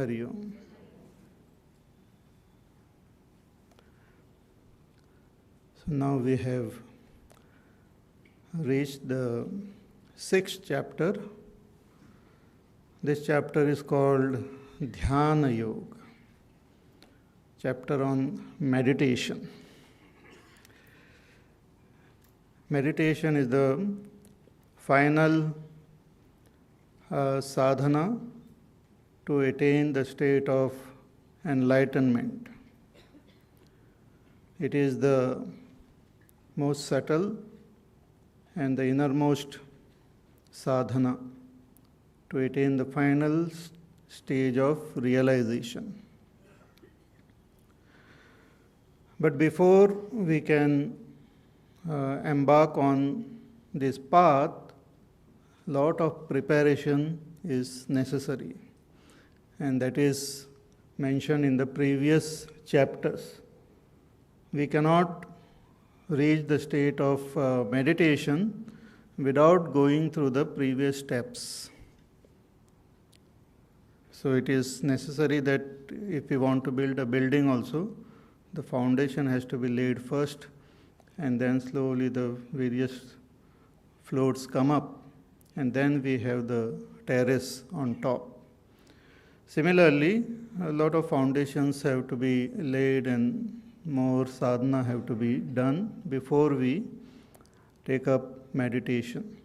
Hari Om. So now we have reached the 6th chapter. This chapter is called Dhyana Yoga, chapter on meditation. Meditation is the final sadhana to attain the state of enlightenment. It is the most subtle and the innermost sadhana to attain the final stage of realization. But before we can embark on this path, lot of preparation is necessary, and that is mentioned in the previous chapters. We cannot reach the state of meditation without going through the previous steps. So it is necessary that if we want to build a building also, the foundation has to be laid first, and then slowly the various floors come up, and then we have the terrace on top. Similarly, a lot of foundations have to be laid and more sadhana have to be done before we take up meditation.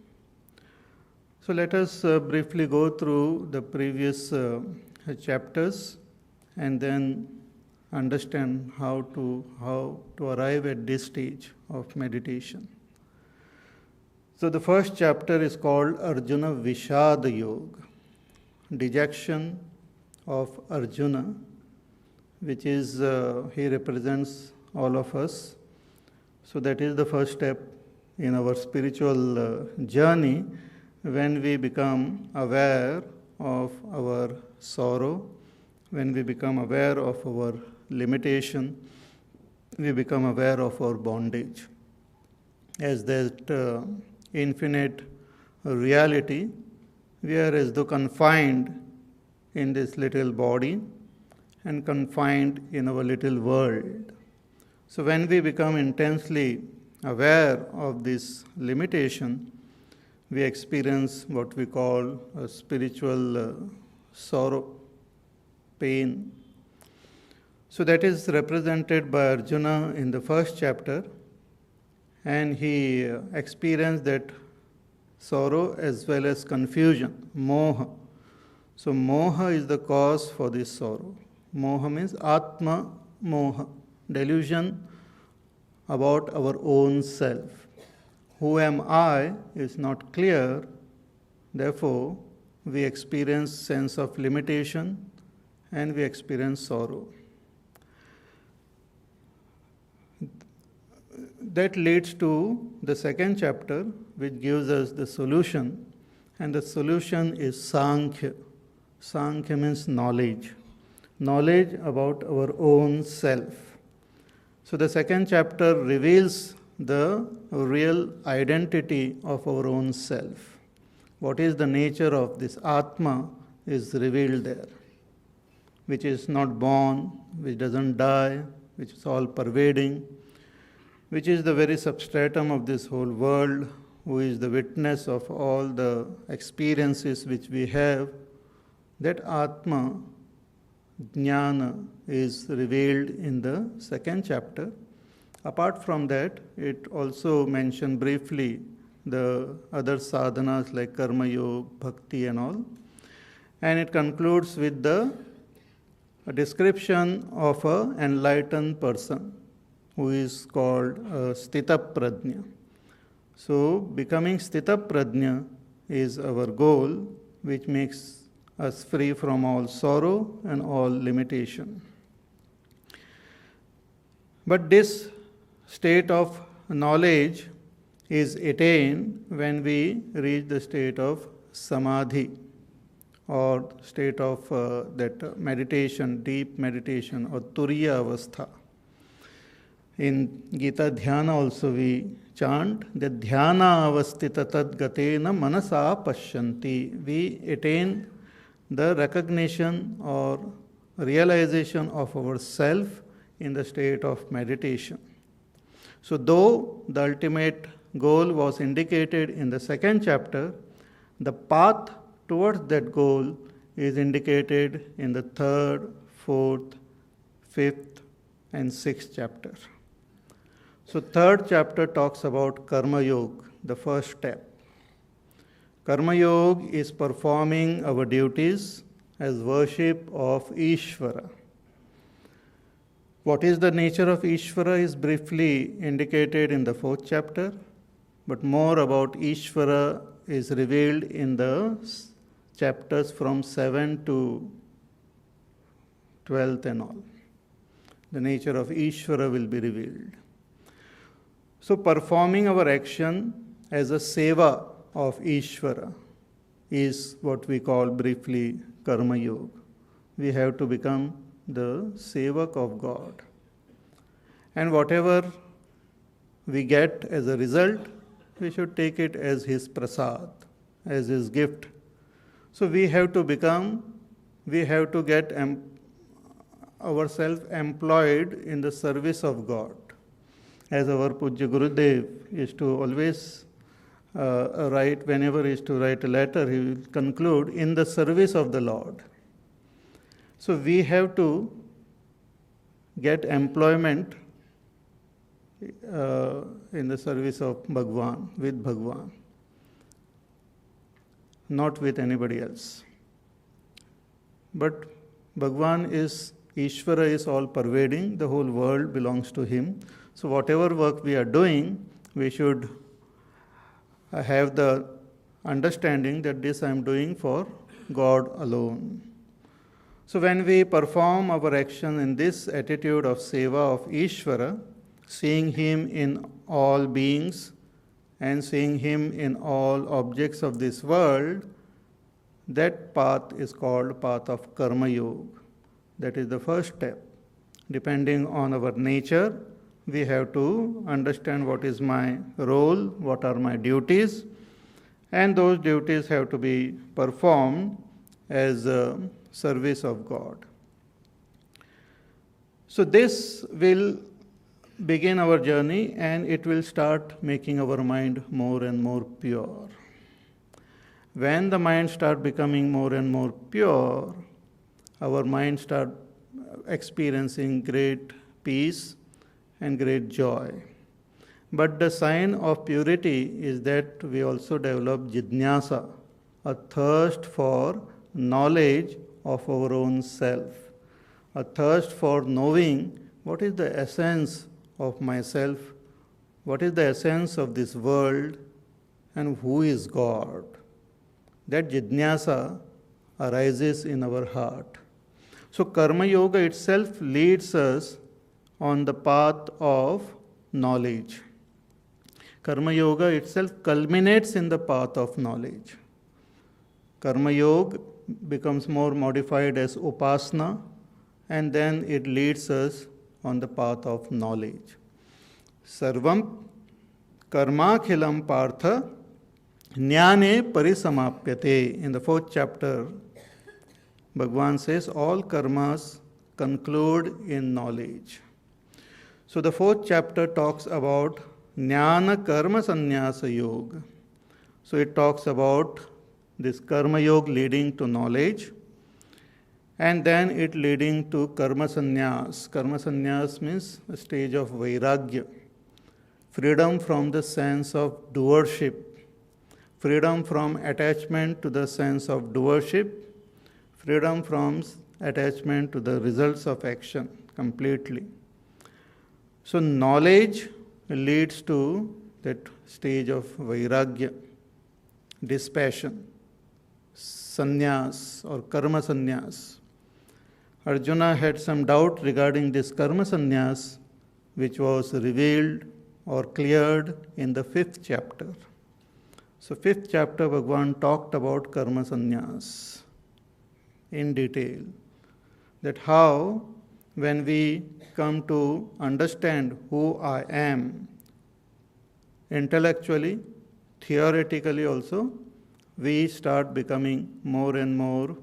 So let us briefly go through the previous chapters and then understand how to arrive at this stage of meditation. So the first chapter is called Arjuna Vishad Yoga, dejection of Arjuna, which is, he represents all of us. So that is the first step in our spiritual journey, when we become aware of our sorrow, when we become aware of our limitation, we become aware of our bondage. As that infinite reality, we are as though confined in this little body and confined in our little world. So when we become intensely aware of this limitation, we experience what we call a spiritual sorrow, pain. So that is represented by Arjuna in the first chapter, and he experienced that sorrow as well as confusion, moha. So moha is the cause for this sorrow. Moha means atma moha, delusion about our own self. Who am I is not clear, therefore we experience sense of limitation and we experience sorrow. That leads to the second chapter, which gives us the solution, and the solution is Sankhya. Sankhya means knowledge. Knowledge about our own self. So the second chapter reveals the real identity of our own self. What is the nature of this Atma is revealed there, which is not born, which doesn't die, which is all pervading, which is the very substratum of this whole world, who is the witness of all the experiences which we have. That Atma, Jnana, is revealed in the second chapter. Apart from that, it also mentioned briefly the other sadhanas like Karma Yoga, Bhakti and all. And it concludes with a description of an enlightened person who is called Sthita Prajna. So becoming Sthita Prajna is our goal, which makes us free from all sorrow and all limitation. But this state of knowledge is attained when we reach the state of samadhi, or state of that meditation, deep meditation, or turiya avastha. In Gita Dhyana also we chant that dhyana avastita tad gatena manasa pashyanti. We attain the recognition or realization of our self in the state of meditation. So though the ultimate goal was indicated in the second chapter, the path towards that goal is indicated in the third, fourth, fifth, and sixth chapter. So third chapter talks about Karma Yoga, the first step. Karma Yoga is performing our duties as worship of Ishvara. What is the nature of Ishvara is briefly indicated in the fourth chapter, but more about Ishvara is revealed in the chapters from 7 to 12th and all. The nature of Ishvara will be revealed. So performing our action as a seva of Ishvara is what we call briefly Karma Yoga. We have to become the sevak of God. And whatever we get as a result, we should take it as His prasad, as His gift. So we have to get ourselves employed in the service of God. As our Pujya Gurudev used to always write, whenever he used to write a letter, he will conclude, in the service of the Lord. So we have to get employment in the service of Bhagwan, with Bhagwan, not with anybody else. But Bhagwan is, Ishvara is all pervading, the whole world belongs to Him. So whatever work we are doing, we should have the understanding that this I am doing for God alone. So when we perform our action in this attitude of seva of Ishvara, seeing Him in all beings and seeing Him in all objects of this world, that path is called path of Karma Yoga. That is the first step. Depending on our nature, we have to understand what is my role, what are my duties, and those duties have to be performed as a service of God. So this will begin our journey and it will start making our mind more and more pure. When the mind starts becoming more and more pure, our mind starts experiencing great peace and great joy. But the sign of purity is that we also develop jidnyasa, a thirst for knowledge of our own self, a thirst for knowing what is the essence of myself, what is the essence of this world, and who is God. That jidnyasa arises in our heart. So Karma Yoga itself leads us on the path of knowledge. Karma Yoga itself culminates in the path of knowledge. Karma Yoga becomes more modified as Upasana, and then it leads us on the path of knowledge. Sarvam karmakhilam partha jnane parisamapyate. In the fourth chapter, Bhagwan says all karmas conclude in knowledge. So the fourth chapter talks about jnana karma sanyasa yoga. So it talks about this karma yoga leading to knowledge, and then it leading to karma sannyas. Karma sannyas means a stage of vairagya, freedom from the sense of doership, freedom from attachment to the sense of doership, freedom from attachment to the results of action completely. So knowledge leads to that stage of vairagya, dispassion, sannyas or karma sannyas. Arjuna had some doubt regarding this karma sannyas, which was revealed or cleared in the fifth chapter. So fifth chapter, Bhagwan talked about karma sannyas in detail. That how, when we come to understand who I am, intellectually, theoretically also, we start becoming more and more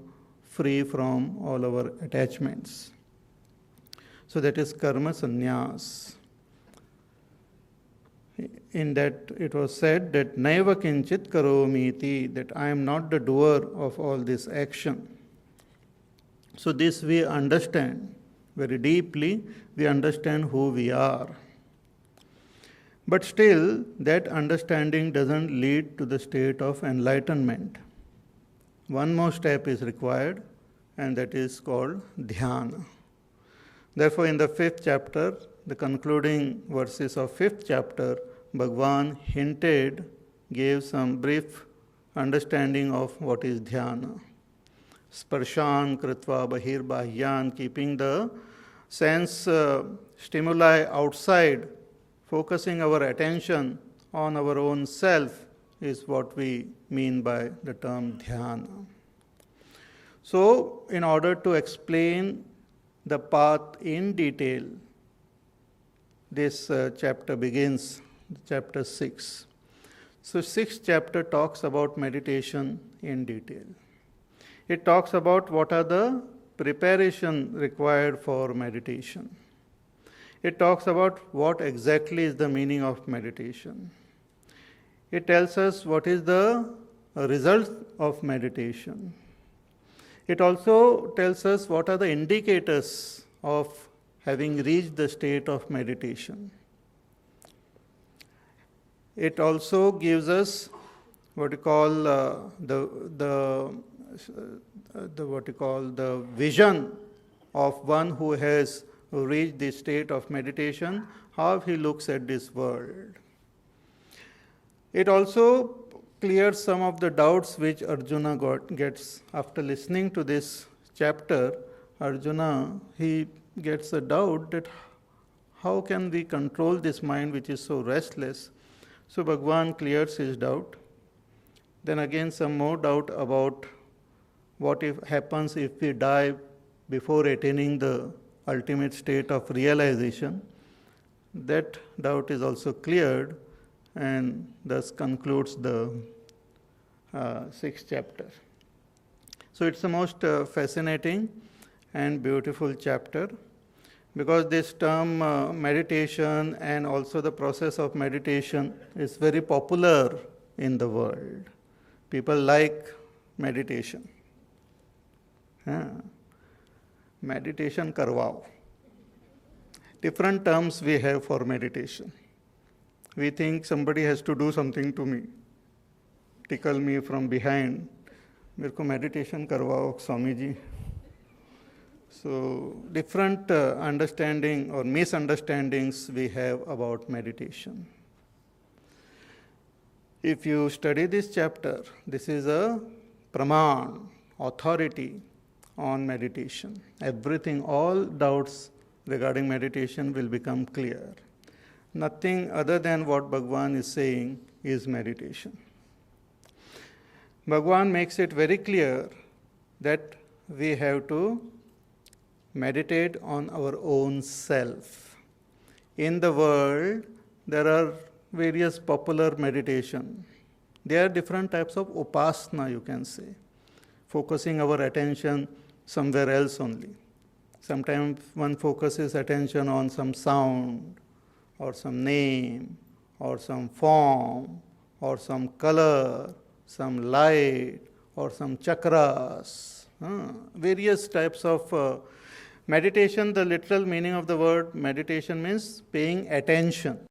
free from all our attachments. So that is karma sannyas. In that it was said that naiva kinchit karomiti, that I am not the doer of all this action. So this we understand very deeply, we understand who we are. But still, that understanding doesn't lead to the state of enlightenment. One more step is required, and that is called dhyana. Therefore, in the 5th chapter, the concluding verses of 5th chapter, Bhagavan gave some brief understanding of what is dhyana. Sparshan kritva bahir bahyan, keeping the sense stimuli outside, focusing our attention on our own self is what we mean by the term dhyana. So, in order to explain the path in detail, this chapter begins, chapter 6. So, 6th chapter talks about meditation in detail. It talks about what are the preparation required for meditation. It talks about what exactly is the meaning of meditation. It tells us what is the result of meditation. It also tells us what are the indicators of having reached the state of meditation. It also gives us what we call the vision of one who has reached the state of meditation, how he looks at this world. It also clears some of the doubts which Arjuna gets after listening to this chapter. Arjuna, he gets a doubt that how can we control this mind which is so restless? So Bhagavan clears his doubt. Then again some more doubt about what happens if we die before attaining the ultimate state of realization. That doubt is also cleared, and thus concludes the 6th chapter. So it's the most fascinating and beautiful chapter, because this term meditation and also the process of meditation is very popular in the world. People like meditation. Meditation karwao. Different terms we have for meditation. We think somebody has to do something to me, tickle me from behind. मेरे को meditation करवाओ Swami ji. So different understanding or misunderstandings we have about meditation. If you study this chapter, this is a praman, authority on meditation. Everything, all doubts regarding meditation will become clear. Nothing other than what Bhagavan is saying is meditation. Bhagavan makes it very clear that we have to meditate on our own self. In the world, there are various popular meditation. There are different types of upasana, you can say, focusing our attention somewhere else only. Sometimes one focuses attention on some sound, or some name, or some form, or some color, some light, or some chakras. Various types of meditation. The literal meaning of the word meditation means paying attention.